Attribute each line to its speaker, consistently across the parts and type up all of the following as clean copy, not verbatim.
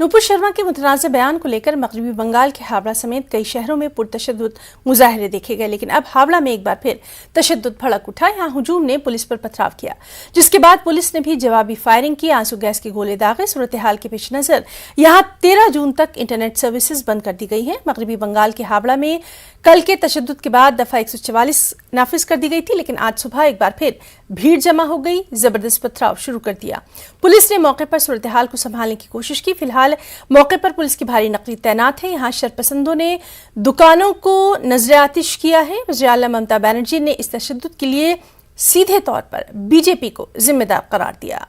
Speaker 1: नुपुर शर्मा के मुतनाज़ बयान को लेकर मगरबी बंगाल के हावड़ा समेत कई शहरों में पुरतशद्दुद मुजाहरे देखे गए, लेकिन अब हावड़ा में एक बार फिर तशद्दुद भड़क उठा। यहाँ हुजूम ने पुलिस पर पथराव किया, जिसके बाद पुलिस ने भी जवाबी फायरिंग की, आंसू गैस के गोले दागे। सूरत हाल के पेश नजर यहाँ 13 जून तक इंटरनेट सर्विसेज बंद कर दी गई है। मगरबी बंगाल के हावड़ा में कल के तशद्दुद के बाद दफा 144 नाफिज कर दी गई थी, लेकिन आज सुबह एक बार फिर भीड़ जमा हो गई, जबरदस्त पथराव शुरू कर दिया। पुलिस ने मौके पर सूरत हाल को संभालने की कोशिश की। फिलहाल मौके पर पुलिस की भारी नकली तैनात है। यहाँ शरपसंदों ने दुकानों को नजर आतिश किया है। वज़ीर आला ममता बनर्जी ने इस तशद्दुद के लिए सीधे तौर पर बीजेपी को जिम्मेदार करार दिया।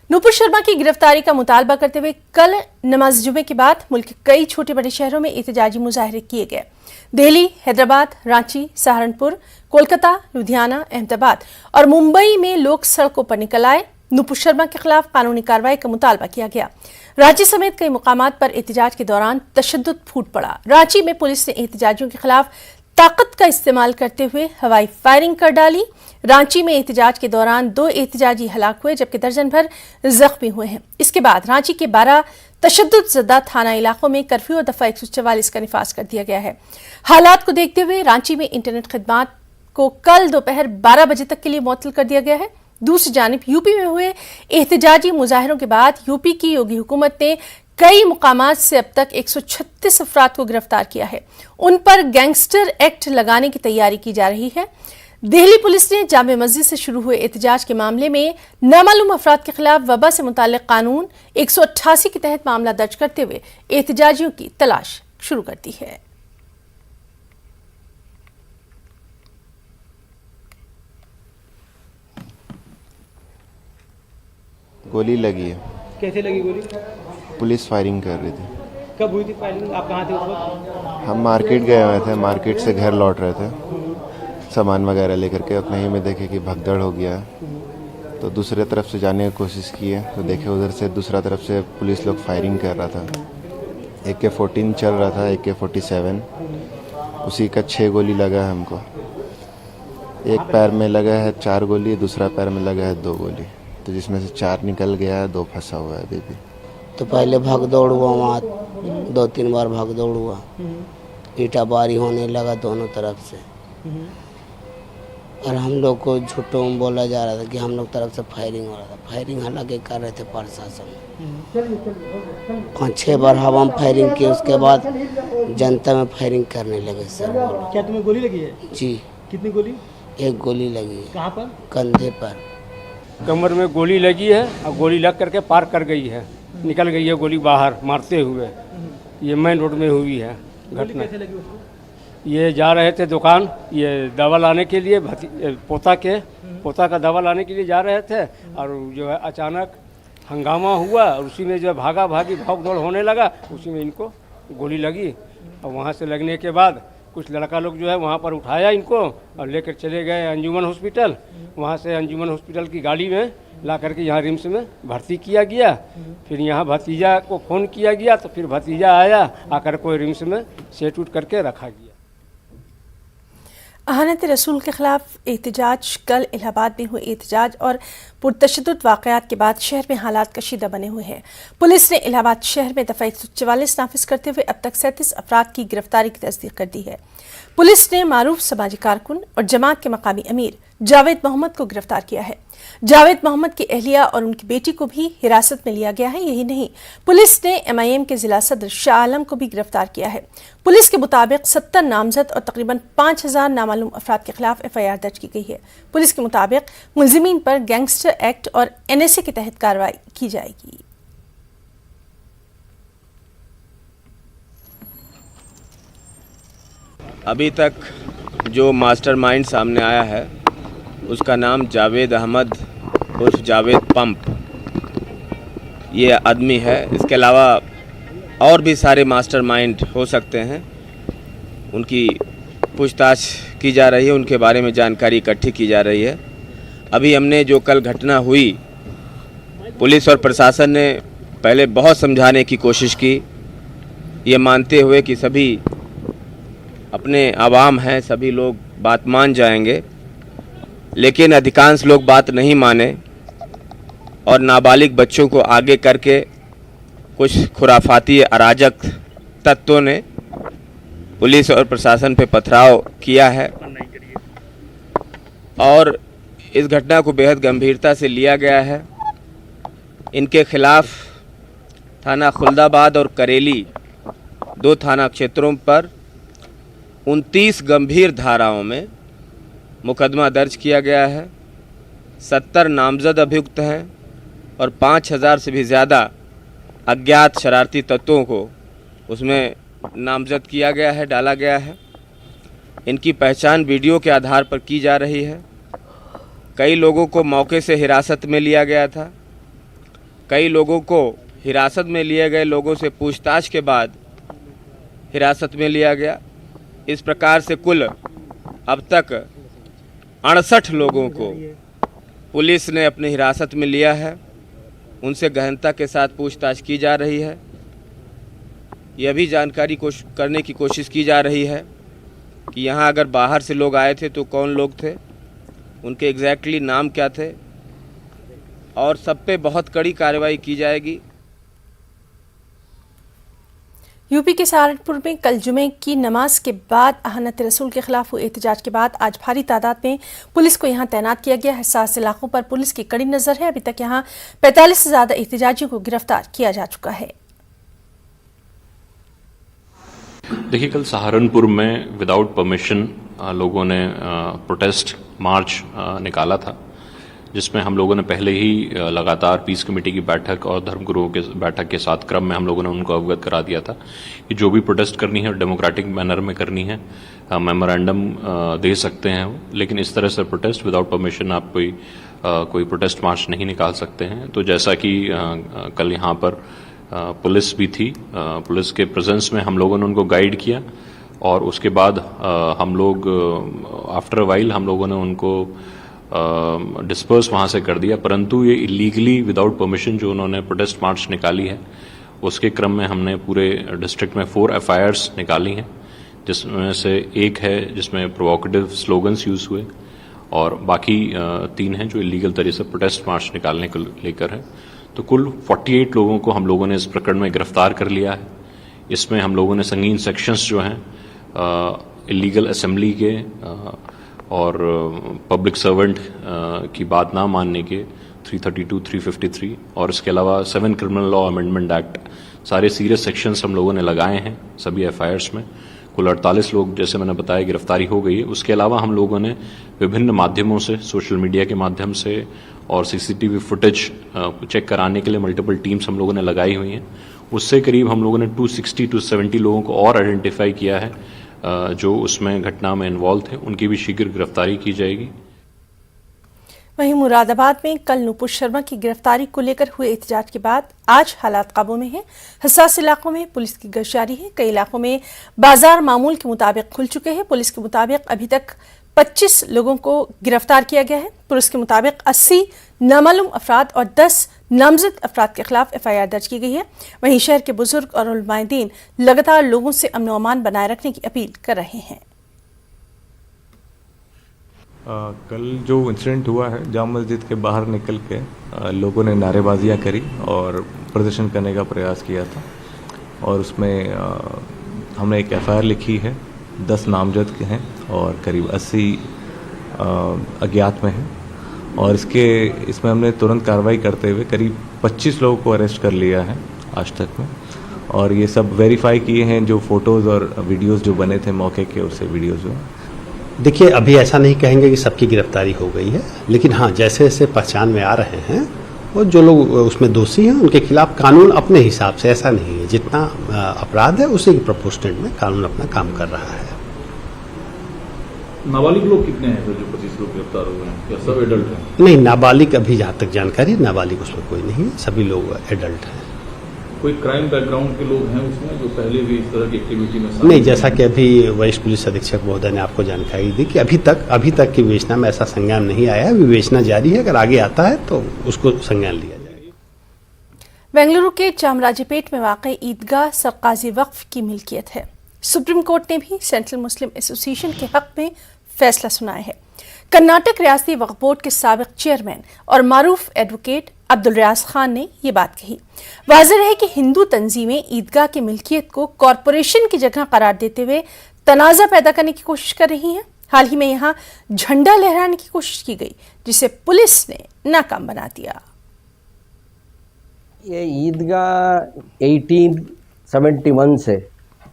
Speaker 1: नुपुर शर्मा की गिरफ्तारी का मुतालबा करते हुए कल नमाज जुमे के बाद मुल्क के कई छोटे बड़े शहरों में एहतजाजी मुजाहरे किए गए। दिल्ली, हैदराबाद, रांची, सहारनपुर, कोलकाता, लुधियाना, अहमदाबाद और मुंबई में लोग सड़कों पर निकल आए। नुपुर शर्मा के खिलाफ कानूनी कार्रवाई का मुतालबा किया गया। रांची समेत कई मुकामात पर एहतजाज के दौरान तशद्दुद फूट पड़ा। रांची में पुलिस ने एहतजाजियों के खिलाफ ताकत का इस्तेमाल करते हुए हवाई फायरिंग कर डाली। रांची में एहतजाज के दौरान 2 एहतजाजी हलाक हुए, जबकि दर्जन भर जख्मी हुए हैं। इसके बाद रांची के 12 तशद्दुद थाना इलाकों में कर्फ्यू और दफा 144 का निफाज कर दिया गया है। हालात को देखते हुए रांची में इंटरनेट खिदमात को कल दोपहर 12 बजे तक के लिए मुअत्तल कर दिया गया है। दूसरी जानिब यूपी में हुए एहतजाजी मुजाहरों के बाद यूपी की योगी हुकूमत ने कई मुकामात से अब तक 136 अफराद को गिरफ्तार किया है। उन पर गैंगस्टर एक्ट लगाने की तैयारी की जा रही है। दिल्ली पुलिस ने जामे मस्जिद से शुरू हुए एहतजाज के मामले में नामालूम अफराद के खिलाफ वबा से मुताल्लिक कानून 188 के तहत मामला दर्ज करते हुए एहतजाजियों की तलाश शुरू कर दी है।
Speaker 2: गोली लगी है।
Speaker 3: कैसे लगी गोली?
Speaker 2: पुलिस फायरिंग कर रही थी।
Speaker 3: कब हुई थी फायरिंग? आप कहाँ थे उस वक्त?
Speaker 2: हम मार्केट गए हुए थे, मार्केट से घर लौट रहे थे सामान वगैरह लेकर के। उतना ही में देखे कि भगदड़ हो गया, तो दूसरे तरफ से जाने की कोशिश की है, तो देखे उधर से दूसरा तरफ से पुलिस लोग फायरिंग कर रहा था। AK-14 चल रहा था, AK-47, उसी का 6 गोली लगा है हमको। एक पैर में लगा है 4 गोली, दूसरा पैर में लगा है 2 गोली, तो जिसमें से 4 निकल गया है, 2 फंसा हुआ है अभी भी।
Speaker 4: तो पहले भाग दौड़ हुआ, वहाँ 2-3 बार भाग दौड़ हुआ, ईंटाबारी होने लगा दोनों तरफ से, और हम लोग को झूठों में बोला जा रहा था कि हम लोग तरफ से फायरिंग हो रहा था। फायरिंग हालांकि कर रहे थे प्रशासन। 5-6 बार हवा में फायरिंग की, उसके बाद जनता में फायरिंग करने लगे सर।
Speaker 3: क्या तुम्हें गोली लगी है?
Speaker 4: जी।
Speaker 3: कितनी गोली?
Speaker 4: 1 गोली लगी है।
Speaker 3: कहाँ पर?
Speaker 4: कंधे पर।
Speaker 5: कमर में गोली लगी है और गोली लग करके पार कर गई है, निकल गई है गोली बाहर मारते हुए। ये मेन रोड में हुई है घटना।
Speaker 3: कैसे लगी उसको?
Speaker 5: ये जा रहे थे दुकान, ये दवा लाने के लिए, पोता का दवा लाने के लिए जा रहे थे, और जो है अचानक हंगामा हुआ, और उसी में जो भागा भागी भाग दौड़ होने लगा, उसी में इनको गोली लगी। और वहाँ से लगने के बाद कुछ लड़का लोग जो है वहाँ पर उठाया इनको और लेकर चले गए अंजुमन हॉस्पिटल। वहाँ से अंजुमन हॉस्पिटल की गाड़ी में ला करके यहाँ रिम्स में भर्ती किया गया। फिर यहाँ भतीजा को फ़ोन किया गया, तो फिर भतीजा आया, आकर कोई रिम्स में सेट उट करके रखा गया।
Speaker 1: अहानत रसूल के खिलाफ एहतजाज। कल इलाहाबाद में हुए एहतजाज और पुरतशद्दुद वाक़यात के बाद शहर में हालात कशीदा बने हुए हैं। पुलिस ने इलाहाबाद शहर में दफा 144 नाफिज करते हुए अब तक 37 अफराद की गिरफ्तारी की तस्दीक कर दी है। पुलिस ने मारूफ समाजी कारकुन और जमात के मकामी अमीर जावेद मोहम्मद को गिरफ्तार किया है। जावेद मोहम्मद की अहलिया और उनकी बेटी को भी हिरासत में लिया गया है। यही नहीं, पुलिस ने MIM के जिला सदर शाह आलम को भी गिरफ्तार किया है। पुलिस के मुताबिक 70 नामजद और तकरीबन 5000 नामालूम अफराद के खिलाफ FIR दर्ज की गई है। पुलिस के मुताबिक मुलजिमीन पर गैंगस्टर एक्ट और NSA के तहत कार्रवाई की जाएगी।
Speaker 6: अभी तक जो मास्टरमाइंड सामने आया है उसका नाम जावेद अहमद उर्फ जावेद पंप ये आदमी है। इसके अलावा और भी सारे मास्टरमाइंड हो सकते हैं, उनकी पूछताछ की जा रही है, उनके बारे में जानकारी इकट्ठी की जा रही है। अभी हमने जो कल घटना हुई, पुलिस और प्रशासन ने पहले बहुत समझाने की कोशिश की, ये मानते हुए कि सभी अपने आवाम हैं, सभी लोग बात मान जाएंगे, लेकिन अधिकांश लोग बात नहीं माने और नाबालिग बच्चों को आगे करके कुछ खुराफाती अराजक तत्वों ने पुलिस और प्रशासन पे पथराव किया है और इस घटना को बेहद गंभीरता से लिया गया है। इनके खिलाफ थाना खुल्दाबाद और करेली 2 थाना क्षेत्रों पर 29 गंभीर धाराओं में मुकदमा दर्ज किया गया है। 70 नामजद अभियुक्त हैं और 5000 से भी ज़्यादा अज्ञात शरारती तत्वों को उसमें नामजद किया गया है, डाला गया है। इनकी पहचान वीडियो के आधार पर की जा रही है। कई लोगों को मौके से हिरासत में लिया गया था। कई लोगों को हिरासत में लिए गए लोगों से पूछताछ के बाद हिरासत में लिया गया। इस प्रकार से कुल अब तक 68 लोगों को पुलिस ने अपनी हिरासत में लिया है। उनसे गहनता के साथ पूछताछ की जा रही है। यह भी जानकारी करने की कोशिश की जा रही है कि यहाँ अगर बाहर से लोग आए थे तो कौन लोग थे, उनके एग्जैक्टली नाम क्या थे, और सब पे बहुत कड़ी कार्रवाई की जाएगी।
Speaker 1: यूपी के सहारनपुर में कल जुमे की नमाज के बाद अहनत रसूल के खिलाफ हुए एहतजाज के बाद आज भारी तादाद में पुलिस को यहां तैनात किया गया है। 7 इलाकों पर पुलिस की कड़ी नजर है। अभी तक यहां 45 से ज्यादा एहतजाजियों को गिरफ्तार किया जा चुका है।
Speaker 7: देखिए, कल सहारनपुर में विदाउट परमिशन लोगों ने प्रोटेस्ट मार्च निकाला था, जिसमें हम लोगों ने पहले ही लगातार पीस कमेटी की बैठक और धर्मगुरुओं के बैठक के साथ क्रम में हम लोगों ने उनको अवगत करा दिया था कि जो भी प्रोटेस्ट करनी है डेमोक्रेटिक मैनर में करनी है, मेमोरेंडम दे सकते हैं, लेकिन इस तरह से प्रोटेस्ट विदाउट परमिशन आप कोई प्रोटेस्ट मार्च नहीं निकाल सकते हैं। तो जैसा कि कल यहाँ पर पुलिस भी थी, पुलिस के प्रेजेंस में हम लोगों ने उनको गाइड किया और उसके बाद हम लोग आफ्टर अ वाइल हम लोगों ने उनको डिस्पर्स वहाँ से कर दिया। परंतु ये इलीगली विदाउट परमिशन जो उन्होंने प्रोटेस्ट मार्च निकाली है, उसके क्रम में हमने पूरे डिस्ट्रिक्ट में 4 FIRs निकाली हैं, जिसमें से एक है जिसमें प्रोवोकेटिव स्लोगन्स यूज़ हुए और बाकी 3 हैं जो इलीगल तरीके से प्रोटेस्ट मार्च निकालने को लेकर है। तो कुल 48 लोगों को हम लोगों ने इस प्रकरण में गिरफ्तार कर लिया है। इसमें हम लोगों ने संगीन सेक्शंस जो हैं इलीगल असेंबली के और पब्लिक सर्वेंट की बात ना मानने के 332, 353 और इसके अलावा 7 क्रिमिनल लॉ अमेंडमेंट एक्ट, सारे सीरियस सेक्शंस हम लोगों ने लगाए हैं सभी FIRs में। कुल 48 लोग, जैसे मैंने बताया, गिरफ्तारी हो गई है। उसके अलावा हम लोगों ने विभिन्न माध्यमों से, सोशल मीडिया के माध्यम से और CCTV फुटेज चेक कराने के लिए मल्टीपल टीम्स हम लोगों ने लगाई हुई हैं। उससे करीब हम लोगों ने 260 to 70 लोगों को और आइडेंटिफाई किया है जो उसमें घटना में इन्वॉल्व थे। उनकी भी शीघ्र गिरफ्तारी की जाएगी।
Speaker 1: वहीं मुरादाबाद में कल नुपुर शर्मा की गिरफ्तारी को लेकर हुए एहतजाज के बाद आज हालात काबू में हैं। हसास इलाकों में पुलिस की गश्त जारी है। कई इलाकों में बाजार मामूल के मुताबिक खुल चुके हैं। पुलिस के मुताबिक अभी तक 25 लोगों को गिरफ्तार किया गया है। पुलिस के मुताबिक 80 नामालूम अफराद और 10 नामजद अफराद के खिलाफ FIR दर्ज की गई है। वहीं शहर के बुजुर्ग और उलमाए-दीन लगातार लोगों से अमन व अमान बनाए रखने की अपील कर रहे हैं।
Speaker 8: कल जो इंसिडेंट हुआ है, जाम मस्जिद के बाहर निकल के लोगों ने नारेबाजियां करी और प्रदर्शन करने का प्रयास किया था और उसमें हमने एक FIR लिखी है। 10 नामजद के हैं और करीब 80 अज्ञात में हैं और इसमें हमने तुरंत कार्रवाई करते हुए करीब 25 लोगों को अरेस्ट कर लिया है आज तक में। और ये सब वेरीफाई किए हैं, जो फोटोज़ और वीडियोज़ जो बने थे मौके के, उससे वीडियोज़ जो
Speaker 9: देखिए, अभी ऐसा नहीं कहेंगे कि सबकी गिरफ्तारी हो गई है, लेकिन हाँ, जैसे जैसे पहचान में आ रहे हैं और जो लोग उसमें दोषी हैं उनके खिलाफ कानून अपने हिसाब से, ऐसा नहीं है, जितना अपराध है उसी के प्रोपोर्शनेट में कानून अपना काम कर रहा है।
Speaker 10: नाबालिग लोग कितने हैं जो 25 लोग गिरफ्तार हुए हैं, या सब एडल्ट हैं?
Speaker 9: नहीं, नाबालिग अभी जहाँ तक जानकारी, नाबालिग उसमें कोई नहीं है, सभी लोग एडल्ट हैं।
Speaker 10: कोई क्राइम बैकग्राउंड के लोग हैं उसमें जो पहले भी इस तरह की एक्टिविटी में शामिल?
Speaker 9: नहीं, जैसा कि अभी वरिष्ठ पुलिस अधीक्षक महोदय ने आपको जानकारी दी कि अभी तक की विवेचना में ऐसा संज्ञान नहीं आया है। विवेचना जारी है, अगर आगे आता है तो उसको संज्ञान लिया जाएगा।
Speaker 1: बेंगलुरु के चामराजपेट में वाक़ई ईदगाह सरकाजी वक्फ की मिल्कियत है। सुप्रीम कोर्ट ने भी सेंट्रल मुस्लिम एसोसिएशन के हक में फैसला सुनाया है। कर्नाटक रियासती वक्फ बोर्ड के साबिक चेयरमैन और मारूफ एडवोकेट अब्दुल रियाज खान ने ये बात कही। वाज़ेह है कि हिंदू तंजीमें ईदगाह की मिल्कियत को कॉरपोरेशन की जगह करार देते हुए तनाज़ा पैदा करने की कोशिश कर रही हैं। हाल ही में यहाँ झंडा लहराने की कोशिश की गई, जिसे पुलिस ने नाकाम बना दिया।
Speaker 11: ये ईदगाह 1871 से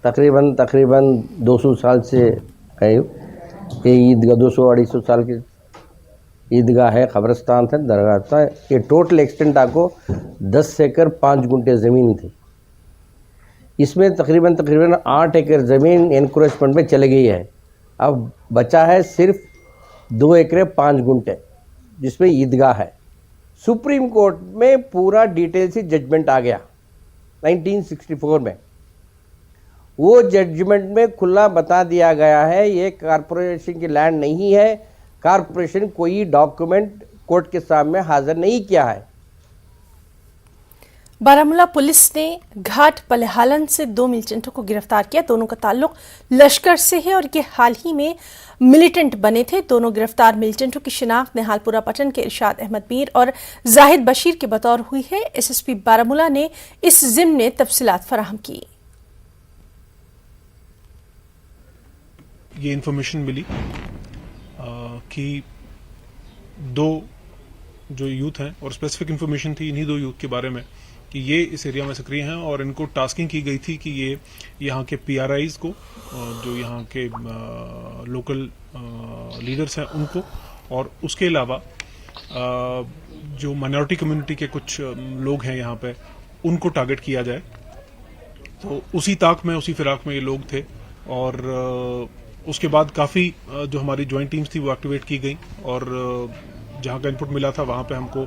Speaker 11: तकरीबन 200 साल से करीब ये ईदगाह 200-250 साल की ईदगाह है, कब्रिस्तान था, दरगाह था। ये टोटल एक्सटेंट आपको 10 एकड़ 5 गुंठे ज़मीन थी। इसमें तकरीबन 8 एकड़ ज़मीन एनक्रोचमेंट में चली गई है। अब बचा है सिर्फ 2 एकड़ 5 गुंठे जिसमें ईदगाह है। सुप्रीम कोर्ट में पूरा डिटेल से जजमेंट आ गया 1964 में। वो जजमेंट में खुला बता दिया गया है ये कारपोरेशन की लैंड नहीं है। कारपोरेशन कोई डॉक्यूमेंट कोर्ट के सामने हाजिर नहीं किया है।
Speaker 1: बारामूला पुलिस ने घाट पलेहालन से 2 मिलिटेंटों को गिरफ्तार किया। दोनों का ताल्लुक लश्कर से है और ये हाल ही में मिलिटेंट बने थे। दोनों गिरफ्तार मिलिटेंटों की शिनाख्त निहालपुरा पटन के इरशाद अहमद मीर और जाहिद बशीर के बतौर हुई है। एसएसपी बारामूला ने इस ज़िम्न में तफसीलात फराहम की।
Speaker 12: ये इन्फॉर्मेशन मिली कि 2 जो यूथ हैं, और स्पेसिफिक इन्फॉर्मेशन थी इन्हीं 2 यूथ के बारे में कि ये इस एरिया में सक्रिय हैं, और इनको टास्किंग की गई थी कि ये यहाँ के PRIs को, जो यहाँ के लोकल लीडर्स हैं उनको, और उसके अलावा जो माइनॉरिटी कम्युनिटी के कुछ लोग हैं यहाँ पे, उनको टारगेट किया जाए। तो उसी ताक में, उसी फिराक में ये लोग थे। और उसके बाद काफ़ी जो हमारी ज्वाइंट टीम्स थी वो एक्टिवेट की गई, और जहाँ का इनपुट मिला था वहाँ पे हमको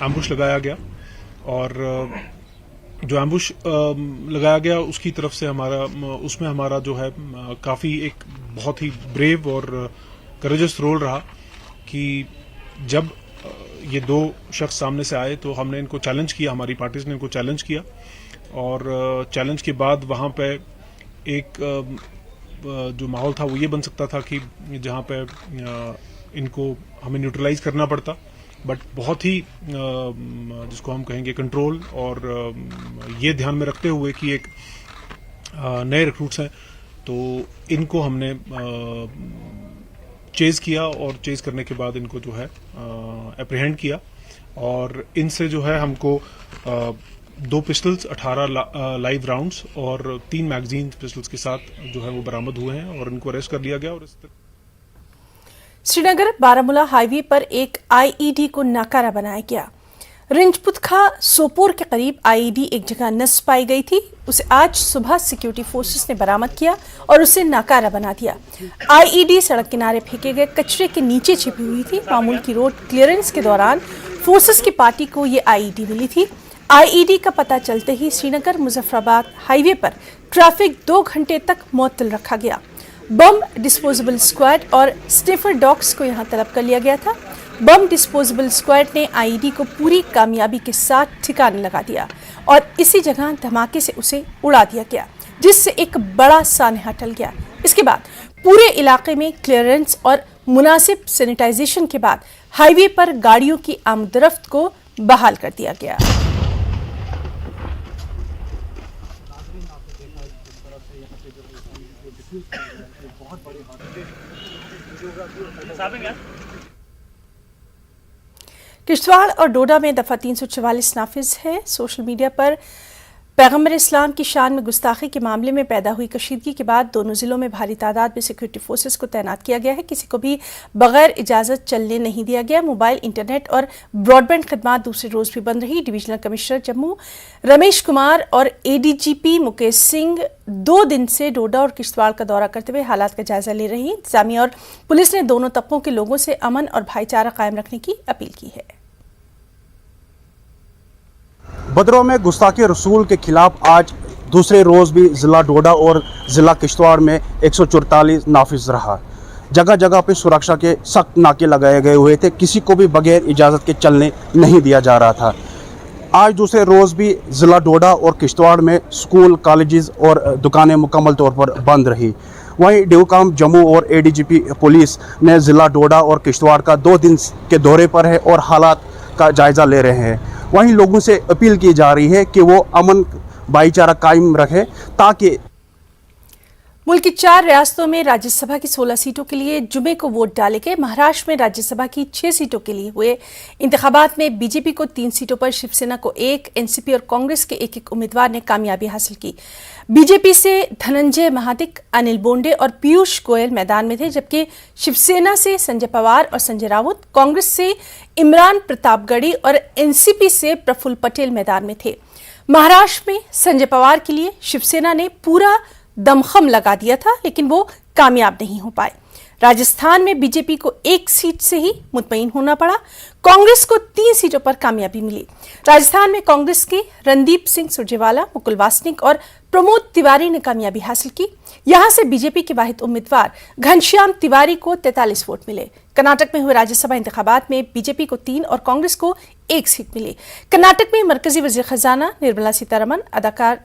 Speaker 12: एम्बुश लगाया गया। और जो एम्बुश लगाया गया उसकी तरफ से उसमें हमारा जो है काफ़ी एक बहुत ही ब्रेव और करेजस रोल रहा कि जब ये 2 शख्स सामने से आए तो हमने इनको चैलेंज किया, हमारी पार्टीज ने इनको चैलेंज किया, और चैलेंज के बाद वहाँ पे एक जो माहौल था वो ये बन सकता था कि जहाँ पे इनको हमें न्यूट्रलाइज करना पड़ता, बट बहुत ही जिसको हम कहेंगे कंट्रोल, और ये ध्यान में रखते हुए कि एक नए रिक्रूट्स हैं तो इनको हमने चेज किया, और चेज करने के बाद इनको जो है एप्रीहेंड किया, और इनसे जो है हमको 2 पिस्टल्स, 18 लाइव राउंड्स और 3 मैगजीन पिस्टल्स के साथ जो है वो बरामद हुए हैं, और इनको अरेस्ट कर लिया गया। और
Speaker 1: श्रीनगर बारामूला हाईवे पर एक IED को नाकारा बनाया गया। रिंजपुतखा सोपोर के करीब IED एक जगह नस्ब पाई गई थी। उसे आज सुबह सिक्योरिटी फोर्सेस ने बरामद किया और उसे नाकारा बना दिया। IED सड़क किनारे फेंके गए कचरे के नीचे छिपी हुई थी। मामूल की रोड क्लियरेंस के दौरान फोर्सेस की पार्टी को ये IED मिली थी। IED का पता चलते ही श्रीनगर मुजफ्फराबाद हाईवे पर ट्रैफिक 2 घंटे तक मुअत्तल रखा गया। बम डिस्पोजेबल स्क्वाड और स्निफर डॉग्स को यहां तलब कर लिया गया था। बम डिस्पोजेबल स्क्वाड ने IED को पूरी कामयाबी के साथ ठिकाने लगा दिया और इसी जगह धमाके से उसे उड़ा दिया गया, जिससे एक बड़ा सानहा टल गया। इसके बाद पूरे इलाके में क्लियरेंस और मुनासिब सैनिटाइजेशन के बाद हाईवे पर गाड़ियों की आमदरफ्त को बहाल कर दिया गया। किश्तवाड़ और डोडा में दफा 344 नाफिज है। सोशल मीडिया पर पैगंबर इस्लाम की शान में गुस्ताखी के मामले में पैदा हुई कशीदगी के बाद दोनों जिलों में भारी तादाद में सिक्योरिटी फोर्सेस को तैनात किया गया है। किसी को भी बगैर इजाजत चलने नहीं दिया गया। मोबाइल, इंटरनेट और ब्रॉडबैंड खदमात दूसरे रोज भी बंद रही। डिविजनल कमिश्नर जम्मू रमेश कुमार और ADGP मुकेश सिंह 2 दिन से डोडा और किश्तवाड़ का दौरा करते हुए हालात का जायजा ले रही हैं। इंतजामिया और पुलिस ने दोनों तबकों के लोगों से अमन और भाईचारा कायम रखने की अपील की है।
Speaker 13: बदरों में गुस्ताखी रसूल के खिलाफ आज दूसरे रोज़ भी ज़िला डोडा और ज़िला किश्तवाड़ में 144 नाफिज रहा। जगह जगह पे सुरक्षा के सख्त नाके लगाए गए हुए थे। किसी को भी बगैर इजाज़त के चलने नहीं दिया जा रहा था। आज दूसरे रोज़ भी ज़िला डोडा और किश्तवाड़ में स्कूल, कॉलेजेस और दुकानें मुकम्मल तौर पर बंद रही। वहीं ड्यूकाम जम्मू और एडीजीपी पुलिस ने ज़िला डोडा और किश्तवाड़ का 2 दिन के दौरे पर है और हालात का जायज़ा ले रहे हैं। वहीं लोगों से अपील की जा रही है कि वो अमन भाईचारा कायम रखे ताकि
Speaker 1: मुल्क की 4 रियासतों में राज्यसभा की 16 सीटों के लिए जुमे को वोट डाले गए। महाराष्ट्र में राज्यसभा की 6 सीटों के लिए हुए इंतखाबात में बीजेपी को 3 सीटों पर, शिवसेना को 1, एनसीपी और कांग्रेस के 1-1 उम्मीदवार ने कामयाबी हासिल की। बीजेपी से धनंजय महादिक, अनिल बोंडे और पीयूष गोयल मैदान में थे, जबकि शिवसेना से संजय पवार और संजय राउत, कांग्रेस से इमरान प्रतापगढ़ी और एनसीपी से प्रफुल्ल पटेल मैदान में थे। महाराष्ट्र में संजय पवार के लिए शिवसेना ने पूरा दमखम लगा दिया था, लेकिन वो कामयाब नहीं हो पाए। राजस्थान में बीजेपी को 1 सीट से ही मुतमईन होना पड़ा। कांग्रेस को 3 सीटों पर कामयाबी मिली। राजस्थान में कांग्रेस के रणदीप सिंह सुरजेवाला, मुकुल वासनिक और प्रमोद तिवारी ने कामयाबी हासिल की। यहां से बीजेपी के वाहिद उम्मीदवार घनश्याम तिवारी को 43 वोट मिले। कर्नाटक में हुए राज्यसभा इंतखाबात में बीजेपी को 3 और कांग्रेस को 1 सीट मिली। कर्नाटक में मरकजी वजीर खजाना निर्मला सीतारमण, अदाकार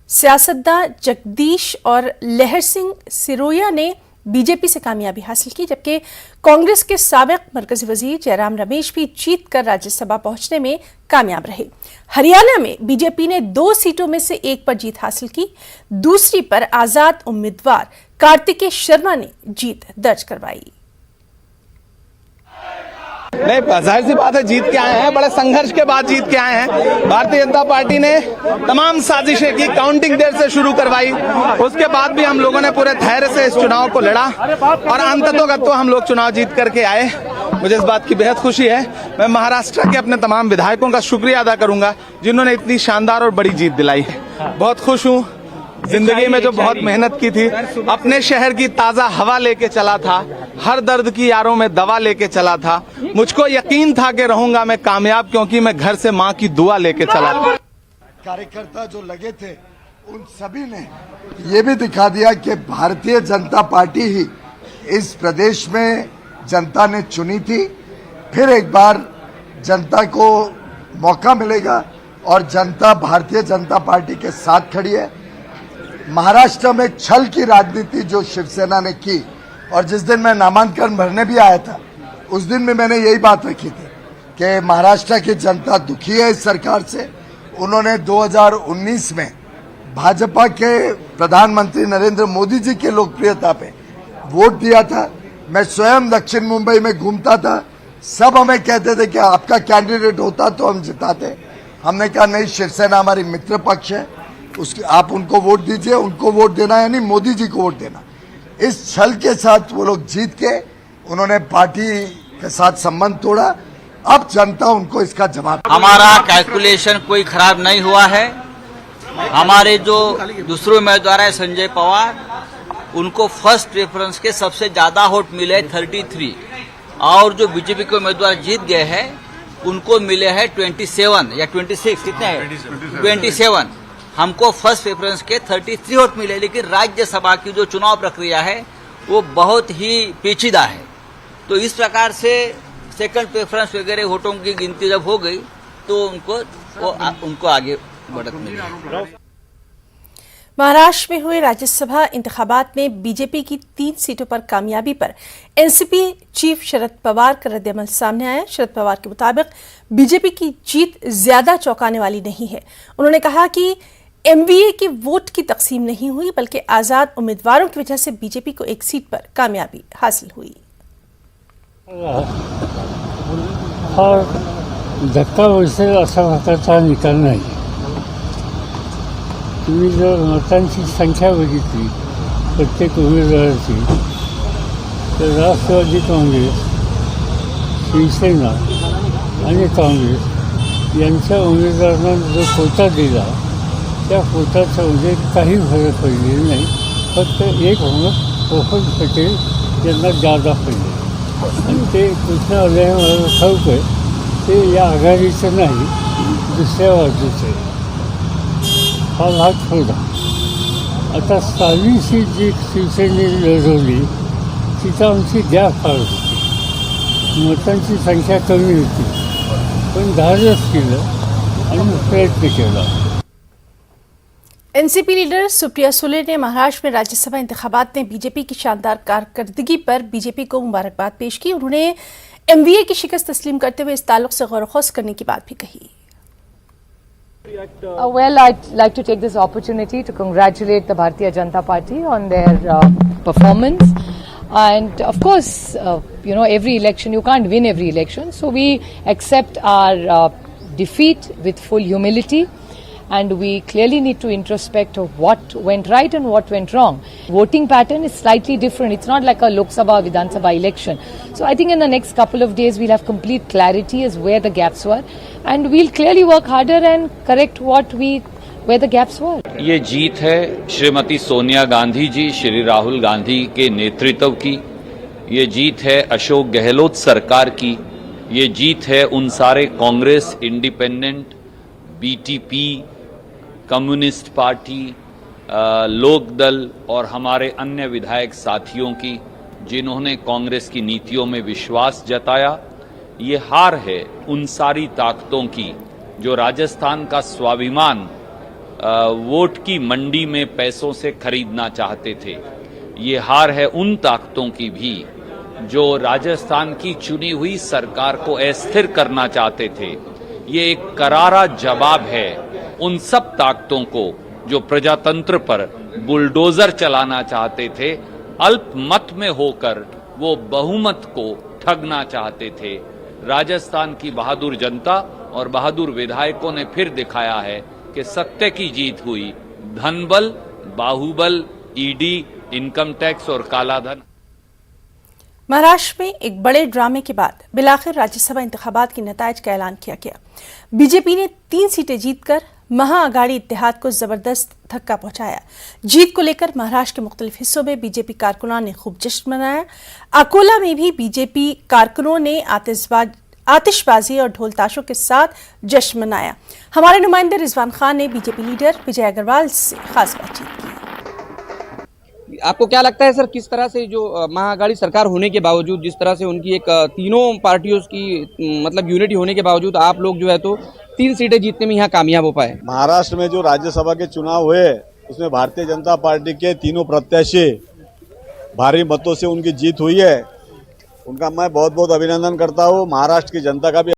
Speaker 1: सियासतदान जगदीश और लहर सिंह सिरोया ने बीजेपी से कामयाबी हासिल की, जबकि कांग्रेस के साबिक मरकजी वजीर जयराम रमेश भी जीत कर राज्यसभा पहुंचने में कामयाब रहे। हरियाणा में बीजेपी ने 2 सीटों में से 1 पर जीत हासिल की। दूसरी पर आजाद उम्मीदवार कार्तिकेय शर्मा ने जीत दर्ज करवाई।
Speaker 14: नहीं, जाहिर सी बात है, जीत के आए हैं, बड़े संघर्ष के बाद जीत के आए हैं। भारतीय जनता पार्टी ने तमाम साजिशें की, काउंटिंग देर से शुरू करवाई, उसके बाद भी हम लोगों ने पूरे धैर्य से इस चुनाव को लड़ा और अंततोगत्वा हम लोग चुनाव जीत करके आए। मुझे इस बात की बेहद खुशी है। मैं महाराष्ट्र के अपने तमाम विधायकों का शुक्रिया अदा करूंगा जिन्होंने इतनी शानदार और बड़ी जीत दिलाई है। बहुत खुश हूँ। जिंदगी में जो बहुत मेहनत की थी, अपने शहर की ताजा हवा लेके चला था, हर दर्द की यारों में दवा लेके चला था। मुझको यकीन था कि रहूंगा मैं कामयाब, क्योंकि मैं घर से माँ की दुआ लेके चला था।
Speaker 15: कार्यकर्ता जो लगे थे उन सभी ने ये भी दिखा दिया कि भारतीय जनता पार्टी ही इस प्रदेश में जनता ने चुनी थी। फिर एक बार जनता को मौका मिलेगा और जनता भारतीय जनता पार्टी के साथ खड़ी है। महाराष्ट्र में छल की राजनीति जो शिवसेना ने की, और जिस दिन मैं नामांकन भरने भी आया था उस दिन भी मैंने यही बात रखी थी कि महाराष्ट्र की जनता दुखी है इस सरकार से। उन्होंने 2019 में भाजपा के प्रधानमंत्री नरेंद्र मोदी जी की लोकप्रियता पे वोट दिया था। मैं स्वयं दक्षिण मुंबई में घूमता था, सब हमें कहते थे कि आपका कैंडिडेट होता तो हम जिताते। हमने कहा नहीं, शिवसेना हमारी मित्र पक्ष है, उसके आप उनको वोट दीजिए, उनको वोट देना यानी मोदी जी को वोट देना। इस छल के साथ वो लोग जीत के उन्होंने पार्टी के साथ संबंध तोड़ा। अब जनता उनको इसका जवाब।
Speaker 16: हमारा कैलकुलेशन कोई खराब नहीं हुआ है। हमारे जो दूसरे उम्मीदवार है संजय पवार, उनको फर्स्ट प्रेफरेंस के सबसे ज्यादा वोट मिले 33, और जो बीजेपी के उम्मीदवार जीत गए हैं उनको मिले हैं 27 या 26, कितने हैं 27। हमको फर्स्ट प्रेफरेंस के 33 वोट मिले, लेकिन राज्यसभा की जो चुनाव प्रक्रिया है वो बहुत ही पेचीदा है। तो इस प्रकार से सेकंड प्रेफरेंस वगैरह वोटों की गिनती जब हो गई तो उनको आगे बढ़त मिली।
Speaker 1: महाराष्ट्र में हुए राज्यसभा इंतखाबात में बीजेपी की 3 सीटों पर कामयाबी पर एनसीपी चीफ शरद पवार का रद्दअमल सामने आया। शरद पवार के मुताबिक बीजेपी की जीत ज्यादा चौंकाने वाली नहीं है। उन्होंने कहा कि एमवीए की वोट की तकसीम नहीं हुई, बल्कि आजाद उम्मीदवारों की वजह से बीजेपी को 1 सीट पर कामयाबी हासिल हुई।
Speaker 17: और धक्का वैसे असा प्रकारचा निकाल नाही। तुम्ही जर मतांची संख्या बघितली प्रत्येक उमेदवाराची, तर राष्ट्रवादी काँग्रेस, शिवसेना आणि काँग्रेस यांच्या उमेदवारांना जो कोटा दिला त्या कोटाचा म्हणजे काही फरक पडलेला नाही। फक्त एक होणं प्रफुल्ल पटेल यांना जादा पडले, आणि ते कृष्ण आल्याने मला ठाऊक आहे ते या आघाडीचं नाही, दुसऱ्या बाजूचं आहे। हा भाग थोडा आता 27 सीट जी शिवसेनेने लढवली तिथं आमची गॅप फार होती, मतांची संख्या कमी होती, पण धाडस केलं आणि प्रयत्न केला.
Speaker 1: एनसीपी लीडर सुप्रिया सुले ने महाराष्ट्र में राज्यसभा इंतखाबात में बीजेपी की शानदार कारकर्दगी पर बीजेपी को मुबारकबाद पेश की. उन्होंने एमवीए की शिकस्त तस्लीम करते हुए इस ताल्लुक से गौर खौस करने की बात भी कही.
Speaker 18: Well, I'd like to take this opportunity to congratulate the Bharatiya Janata Party on their performance. And of course, every election, you can't win every election. So we accept our defeat with full humility. And we clearly need to introspect of what went right and what went wrong. Voting pattern is slightly different. It's not like a Lok Sabha or Vidhan Sabha election. So I think in the next couple of days we'll have complete clarity as where the gaps were, and we'll clearly work harder and correct where the gaps were.
Speaker 19: ये जीत है श्रीमती सोनिया गांधी जी, श्री राहुल गांधी के नेतृत्व की. ये जीत है अशोक गहलोत सरकार की. ये जीत है उन सारे Congress, independent, BTP, communist party, Lokdal और हमारे अन्य विधायक साथियों की, जिन्होंने कांग्रेस की नीतियों में विश्वास जताया. ये हार है उन सारी ताकतों की जो राजस्थान का स्वाभिमान वोट की मंडी में पैसों से खरीदना चाहते थे. ये हार है उन ताकतों की भी जो राजस्थान की चुनी हुई सरकार को अस्थिर करना चाहते थे. ये एक करारा जवाब है उन सब ताकतों को जो प्रजातंत्र पर बुलडोजर चलाना चाहते थे. अल्पमत में होकर वो बहुमत को ठगना चाहते थे. राजस्थान की बहादुर जनता और बहादुर विधायकों ने फिर दिखाया है कि सत्य की जीत हुई. धनबल, बाहुबल, ईडी, इनकम टैक्स और कालाधन.
Speaker 1: महाराष्ट्र में एक बड़े ड्रामे के बाद बिलाखिर राज्यसभा इंतखाबात के नतायज का ऐलान किया गया. बीजेपी ने 3 सीटें जीतकर महाअघाड़ी इत्तेहाद को जबरदस्त धक्का पहुंचाया. जीत को लेकर महाराष्ट्र के मुख्तलिफ हिस्सों में बीजेपी कारकुनों ने खूब जश्न मनाया. अकोला में भी बीजेपी कारकुनों ने आतिशबाजी और ढोल ताशों के साथ जश्न मनाया. हमारे नुमाइंदे रिजवान खान ने बीजेपी लीडर विजय अग्रवाल से खास बातचीत की.
Speaker 20: आपको क्या लगता है सर, किस तरह से जो महाअघाड़ी सरकार होने के बावजूद, जिस तरह से उनकी एक तीनों पार्टियों की मतलब यूनिटी होने के बावजूद आप लोग जो है तो 3 सीटें जीतने में यहाँ कामयाब हो पाए?
Speaker 21: महाराष्ट्र में जो राज्यसभा के चुनाव हुए उसमें भारतीय जनता पार्टी के तीनों प्रत्याशी भारी मतों से उनकी जीत हुई है. उनका मैं बहुत बहुत अभिनंदन करता हूँ. महाराष्ट्र की जनता का भी